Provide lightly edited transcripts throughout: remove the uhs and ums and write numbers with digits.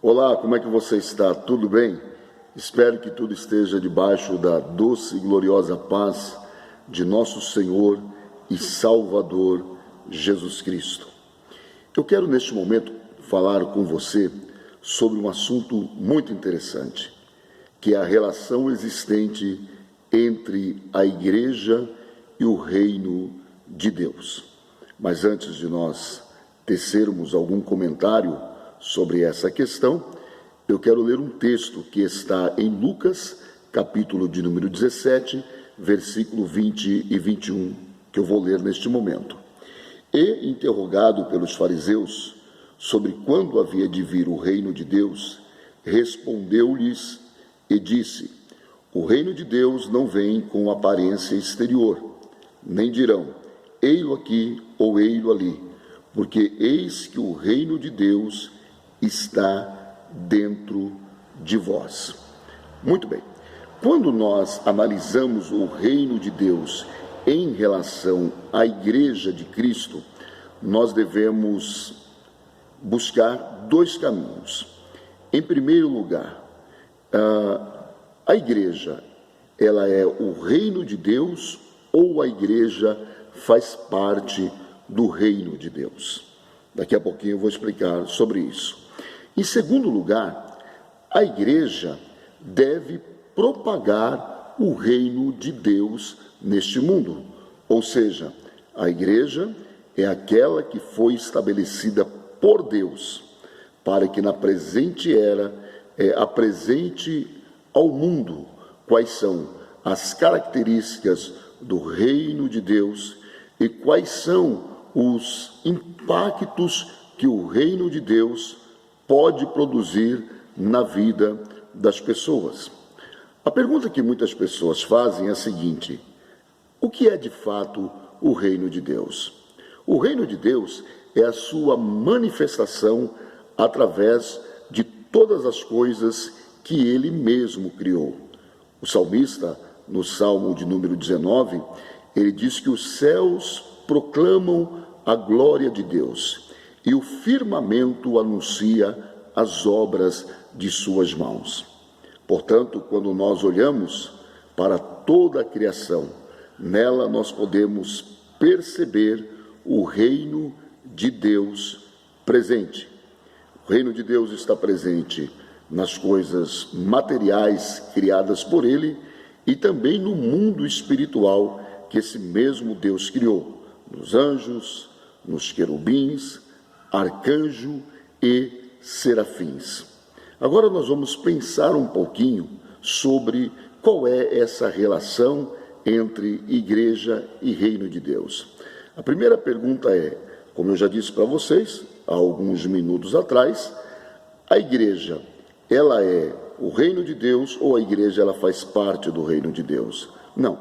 Olá, como é que você está? Tudo bem? Espero que tudo esteja debaixo da doce e gloriosa paz de nosso Senhor e Salvador Jesus Cristo. Eu quero neste momento falar com você sobre um assunto muito interessante, que é a relação existente entre a igreja e o reino de Deus. Mas antes de nós tecermos algum comentário sobre essa questão, eu quero ler um texto que está em Lucas, capítulo de número 17, versículo 20 e 21, que eu vou ler neste momento. E, interrogado pelos fariseus sobre quando havia de vir o reino de Deus, respondeu-lhes e disse: o reino de Deus não vem com aparência exterior, nem dirão, ei-lo aqui ou ei-lo ali, porque eis que o reino de Deus está dentro de vós. Muito bem. Quando nós analisamos o reino de Deus em relação à igreja de Cristo, nós devemos buscar dois caminhos. Em primeiro lugar, a igreja, ela é o reino de Deus ou a igreja faz parte do reino de Deus? Daqui a pouquinho eu vou explicar sobre isso. Em segundo lugar, a igreja deve propagar o reino de Deus neste mundo. Ou seja, a igreja é aquela que foi estabelecida por Deus para que na presente era apresente ao mundo quais são as características do reino de Deus e quais são os impactos que o reino de Deus pode produzir na vida das pessoas. A pergunta que muitas pessoas fazem é a seguinte: o que é de fato o reino de Deus? O reino de Deus é a sua manifestação através de todas as coisas que ele mesmo criou. O salmista, no Salmo de número 19, ele diz que os céus proclamam a glória de Deus e o firmamento anuncia as obras de suas mãos. Portanto, quando nós olhamos para toda a criação, nela nós podemos perceber o reino de Deus presente. O reino de Deus está presente nas coisas materiais criadas por ele e também no mundo espiritual que esse mesmo Deus criou, nos anjos, nos querubins, arcanjo e serafins. Agora nós vamos pensar um pouquinho sobre qual é essa relação entre igreja e reino de Deus. A primeira pergunta é, como eu já disse para vocês há alguns minutos atrás, a igreja, ela é o reino de Deus ou a igreja ela faz parte do reino de Deus? Não.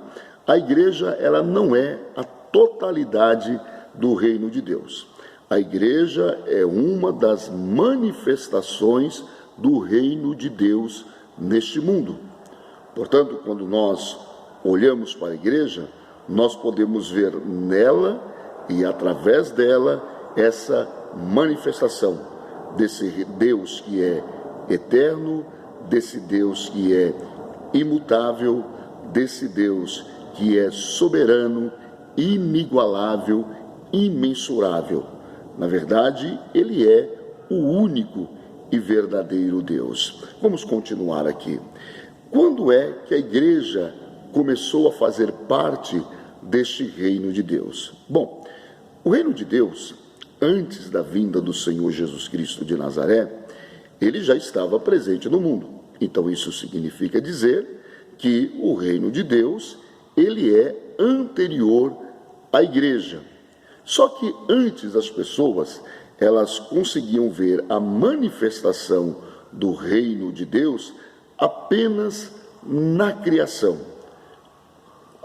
A igreja ela não é a totalidade do reino de Deus. A igreja é uma das manifestações do reino de Deus neste mundo. Portanto, quando nós olhamos para a igreja, nós podemos ver nela e através dela essa manifestação desse Deus que é eterno, desse Deus que é imutável, desse Deus que é soberano, inigualável, imensurável. Na verdade, ele é o único e verdadeiro Deus. Vamos continuar aqui. Quando é que a igreja começou a fazer parte deste reino de Deus? Bom, o reino de Deus, antes da vinda do Senhor Jesus Cristo de Nazaré, ele já estava presente no mundo. Então isso significa dizer que o reino de Deus, ele é anterior à igreja. Só que antes as pessoas, elas conseguiam ver a manifestação do reino de Deus apenas na criação,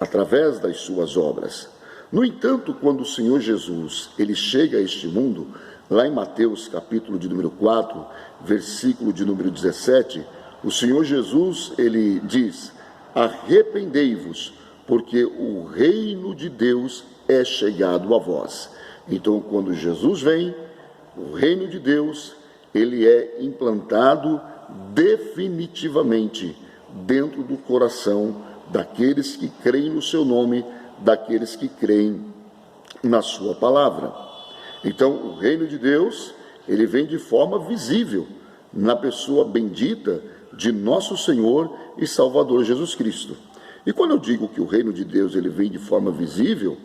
através das suas obras. No entanto, quando o Senhor Jesus, ele chega a este mundo, lá em Mateus capítulo de número 4, versículo de número 17, o Senhor Jesus, ele diz: arrependei-vos, porque o reino de Deus é chegado a vós. Então, quando Jesus vem, o reino de Deus, ele é implantado definitivamente dentro do coração daqueles que creem no seu nome, daqueles que creem na sua palavra. Então, o reino de Deus, ele vem de forma visível na pessoa bendita de nosso Senhor e Salvador Jesus Cristo. E quando eu digo que o reino de Deus ele vem de forma visível,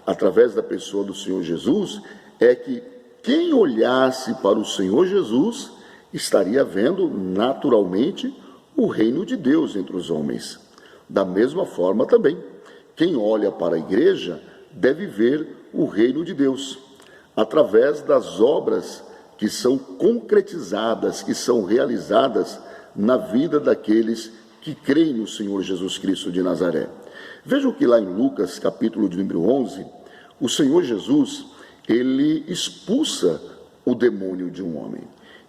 através da pessoa do Senhor Jesus, é que quem olhasse para o Senhor Jesus estaria vendo naturalmente o reino de Deus entre os homens. Da mesma forma também, quem olha para a igreja deve ver o reino de Deus, através das obras que são concretizadas, que são realizadas na vida daqueles que creem no Senhor Jesus Cristo de Nazaré. Vejam que lá em Lucas, capítulo de número 11, o Senhor Jesus, ele expulsa o demônio de um homem.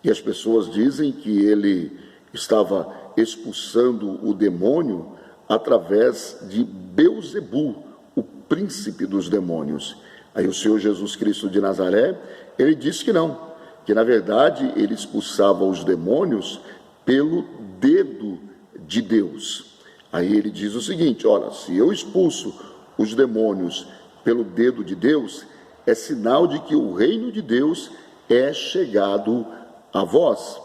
E as pessoas dizem que ele estava expulsando o demônio através de Beelzebu, o príncipe dos demônios. Aí o Senhor Jesus Cristo de Nazaré, ele disse que não, que na verdade ele expulsava os demônios pelo dedo de Deus. Aí ele diz o seguinte: olha, se eu expulso os demônios pelo dedo de Deus, é sinal de que o reino de Deus é chegado a vós.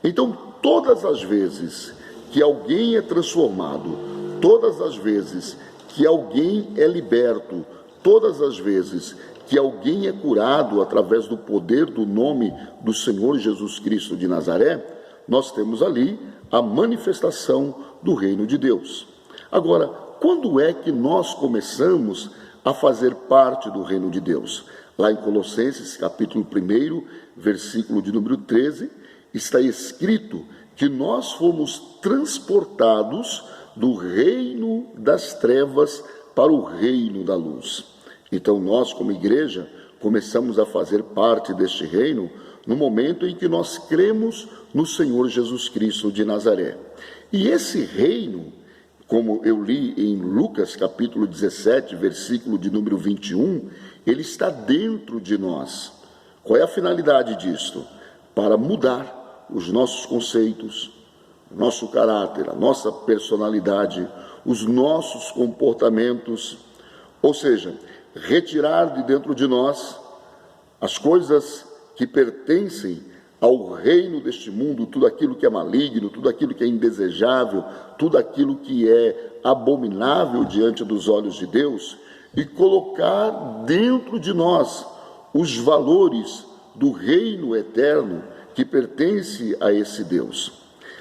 Então, todas as vezes que alguém é transformado, todas as vezes que alguém é liberto, todas as vezes que alguém é curado através do poder do nome do Senhor Jesus Cristo de Nazaré, nós temos ali a manifestação do reino de Deus. Agora, quando é que nós começamos a fazer parte do reino de Deus? Lá em Colossenses, capítulo 1, versículo de número 13, está escrito que nós fomos transportados do reino das trevas para o reino da luz. Então nós, como igreja, começamos a fazer parte deste reino no momento em que nós cremos no Senhor Jesus Cristo de Nazaré. E esse reino, como eu li em Lucas capítulo 17, versículo de número 21, ele está dentro de nós. Qual é a finalidade disto? Para mudar os nossos conceitos, o nosso caráter, a nossa personalidade, os nossos comportamentos, ou seja, retirar de dentro de nós as coisas que pertencem ao reino deste mundo, tudo aquilo que é maligno, tudo aquilo que é indesejável, tudo aquilo que é abominável diante dos olhos de Deus, e colocar dentro de nós os valores do reino eterno que pertence a esse Deus.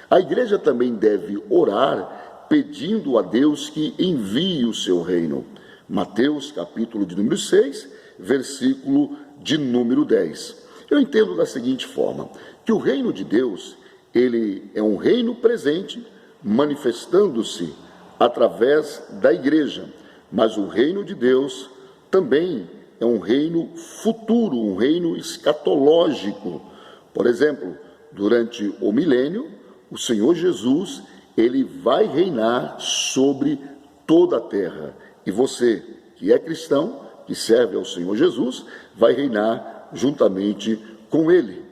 A igreja também deve orar pedindo a Deus que envie o seu reino. Mateus, capítulo de número 6, versículo de número 10. Eu entendo da seguinte forma, que o reino de Deus, ele é um reino presente, manifestando-se através da igreja, mas o reino de Deus também é um reino futuro, um reino escatológico. Por exemplo, durante o milênio, o Senhor Jesus, ele vai reinar sobre toda a terra. E você, que é cristão, que serve ao Senhor Jesus, vai reinar juntamente com ele.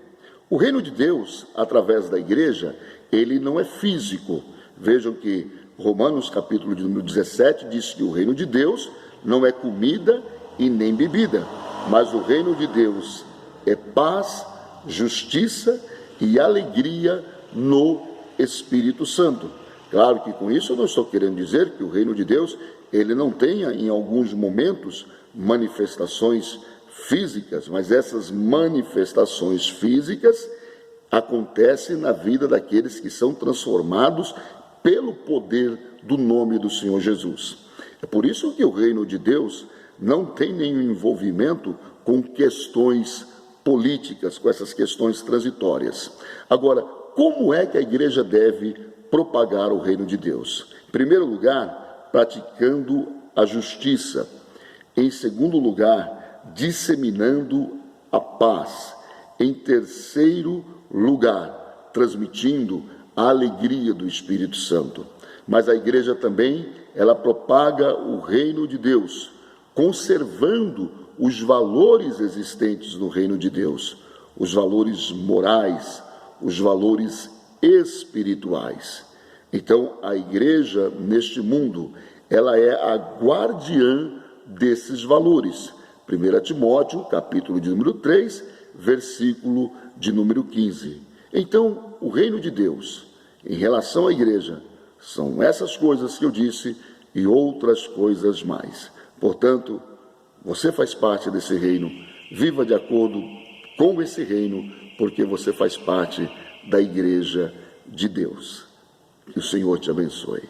O reino de Deus, através da igreja, ele não é físico. Vejam que Romanos, capítulo de número 17, diz que o reino de Deus não é comida e nem bebida, mas o reino de Deus é paz, justiça e alegria no Espírito Santo. Claro que com isso eu não estou querendo dizer que o reino de Deus ele não tenha em alguns momentos manifestações físicas, mas essas manifestações físicas acontecem na vida daqueles que são transformados pelo poder do nome do Senhor Jesus. É por isso que o reino de Deus não tem nenhum envolvimento com questões políticas, com essas questões transitórias. Agora, como é que a igreja deve propagar o reino de Deus? Em primeiro lugar, praticando a justiça. Em segundo lugar, disseminando a paz. Em terceiro lugar, transmitindo a alegria do Espírito Santo. Mas a igreja também, ela propaga o reino de Deus, conservando os valores existentes no reino de Deus. os valores morais, os valores espirituais. Então, a igreja, neste mundo, ela é a guardiã desses valores. 1 Timóteo, capítulo de número 3, versículo de número 15. Então, o reino de Deus, em relação à igreja, são essas coisas que eu disse e outras coisas mais. Portanto, você faz parte desse reino, viva de acordo com esse reino, porque você faz parte da igreja de Deus. Que o Senhor te abençoe.